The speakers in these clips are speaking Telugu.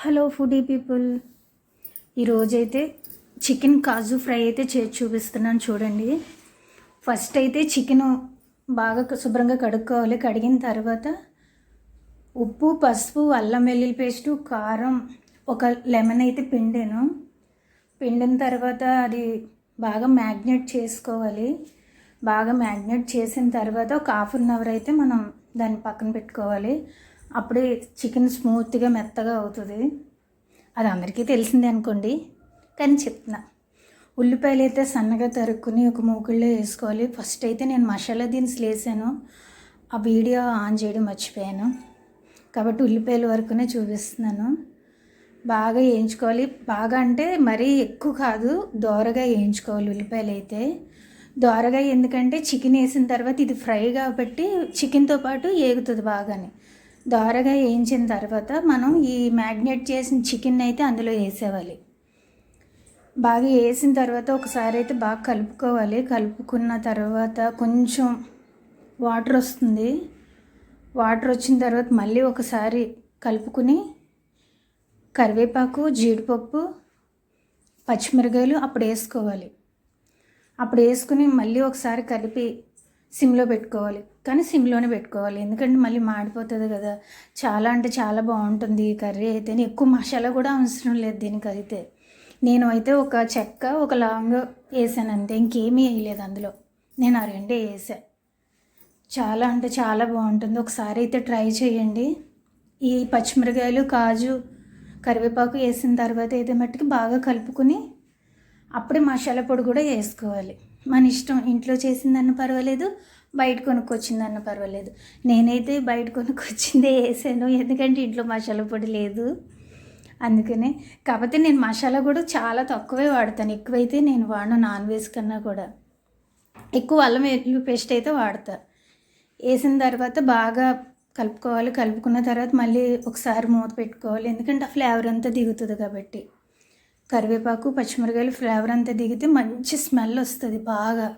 హలో ఫుడీ పీపుల్, ఈరోజైతే చికెన్ కాజు ఫ్రై అయితే చేసి చూపిస్తున్నాను చూడండి. ఫస్ట్ అయితే చికెన్ బాగా శుభ్రంగా కడుక్కోవాలి. కడిగిన తర్వాత ఉప్పు, పసుపు, అల్లం వెల్లుల్లి పేస్టు, కారం, ఒక లెమన్ అయితే పిండిన తర్వాత అది బాగా మ్యాగ్నేట్ చేసుకోవాలి. బాగా మ్యాగ్నేట్ చేసిన తర్వాత ఒక ½ అయితే మనం దాన్ని పక్కన పెట్టుకోవాలి. అప్పుడే చికెన్ స్మూత్గా మెత్తగా అవుతుంది. అది అందరికీ తెలిసిందే అనుకోండి, కానీ చెప్తున్నా. ఉల్లిపాయలు అయితే సన్నగా తరుక్కుని ఒక మూకుళ్ళో వేసుకోవాలి. ఫస్ట్ అయితే నేను మసాలా దినుసులు వేసాను, ఆ వీడియో ఆన్ చేయడం మర్చిపోయాను కాబట్టి ఉల్లిపాయల వరకునే చూపిస్తున్నాను. బాగా వేయించుకోవాలి. బాగా అంటే మరీ ఎక్కువ కాదు, దోరగా వేయించుకోవాలి ఉల్లిపాయలు అయితే. దోరగా ఎందుకంటే చికెన్ వేసిన తర్వాత ఇది ఫ్రై కాబట్టి చికెన్తో పాటు ఏగుతుంది బాగానే. దోరగా వేయించిన తర్వాత మనం ఈ మ్యాగ్నేట్ చేసిన చికెన్ అయితే అందులో వేసేవాలి. బాగా వేసిన తర్వాత ఒకసారి అయితే బాగా కలుపుకోవాలి. కలుపుకున్న తర్వాత కొంచెం వాటర్ వస్తుంది. వాటర్ వచ్చిన తర్వాత మళ్ళీ ఒకసారి కలుపుకుని కరివేపాకు, జీడిపప్పు, పచ్చిమిరకాయలు అప్పుడు వేసుకోవాలి. అప్పుడు వేసుకుని మళ్ళీ ఒకసారి కలిపి సిమ్లో పెట్టుకోవాలి. కానీ సిమ్లోనే పెట్టుకోవాలి, ఎందుకంటే మళ్ళీ మాడిపోతుంది కదా. చాలా అంటే చాలా బాగుంటుంది ఈ కర్రీ అయితే. ఎక్కువ మసాలా కూడా అవసరం లేదు దీనికి అయితే. నేను అయితే ఒక చెక్క, ఒక లవంగ వేసాను అంతే, ఇంకేమీ వేయలేదు అందులో. నేను ఆ రెండే వేసా. చాలా అంటే చాలా బాగుంటుంది. ఒకసారి అయితే ట్రై చేయండి. ఈ పచ్చిమిరకాయలు, కాజు, కరివేపాకు వేసిన తర్వాత అయితే మట్టుకు బాగా కలుపుకుని అప్పుడే మసాలా పొడి కూడా వేసుకోవాలి. మన ఇష్టం, ఇంట్లో చేసిందన్న పర్వాలేదు, బయట కొనుక్కొచ్చిందన్న పర్వాలేదు. నేనైతే బయట కొనుక్కొచ్చిందే వేసాను, ఎందుకంటే ఇంట్లో మసాలా పొడి లేదు అందుకనే. కాకపోతే నేను మసాలా కూడా చాలా తక్కువే వాడతాను, ఎక్కువైతే నేను వాడను. నాన్ వెజ్ కన్నా కూడా ఎక్కువ అల్లం వెల్లుల్లి పేస్ట్ అయితే వాడతా. వేసిన తర్వాత బాగా కలుపుకోవాలి. కలుపుకున్న తర్వాత మళ్ళీ ఒకసారి మూత పెట్టుకోవాలి, ఎందుకంటే ఆ ఫ్లేవర్ అంతా దిగుతుంది కాబట్టి. కరివేపాకు, పచ్చిమిరకాయలు ఫ్లేవర్ అంతా దిగితే మంచి స్మెల్ వస్తుంది బాగా.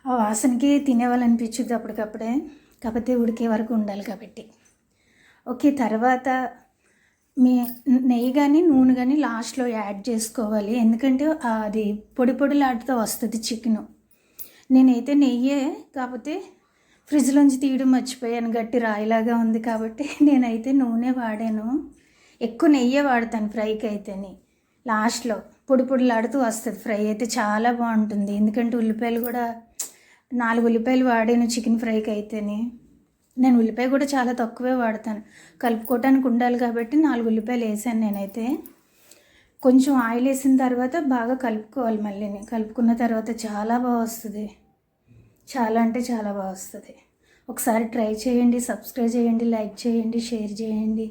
ఆ వాసనకి తినేవాళ్ళనిపించుద్ది అప్పటికప్పుడే, కాకపోతే ఉడికే వరకు ఉండాలి కాబట్టి. ఓకే, తర్వాత మీ నెయ్యి కానీ నూనె కానీ లాస్ట్లో యాడ్ చేసుకోవాలి, ఎందుకంటే అది పొడి పొడిలాడుతూ వస్తుంది చికెను. నేనైతే నెయ్యే, కాకపోతే ఫ్రిడ్జ్లోంచి తీయడం మర్చిపోయాను, గట్టి రాయిలాగా ఉంది కాబట్టి నేనైతే నూనె వాడాను. ఎక్కువ నెయ్యే వాడతాను ఫ్రైకి అయితేనే. లాస్ట్లో పొడి పొడిలాడుతూ వస్తుంది ఫ్రై అయితే, చాలా బాగుంటుంది. ఎందుకంటే ఉల్లిపాయలు కూడా 4 ఉల్లిపాయలు వాడాను చికెన్ ఫ్రైకి అయితేనే. నేను ఉల్లిపాయ కూడా చాలా తక్కువే వాడతాను, కలుపుకోవటానికి ఉండాలి కాబట్టి 4 ఉల్లిపాయలు వేసాను నేనైతే. కొంచెం ఆయిల్ వేసిన తర్వాత బాగా కలుపుకోవాలి. మళ్ళీ కలుపుకున్న తర్వాత చాలా బాగా వస్తుంది, చాలా అంటే చాలా బాగా వస్తుంది. ఒకసారి ట్రై చేయండి, సబ్స్క్రైబ్ చేయండి, లైక్ చేయండి, షేర్ చేయండి.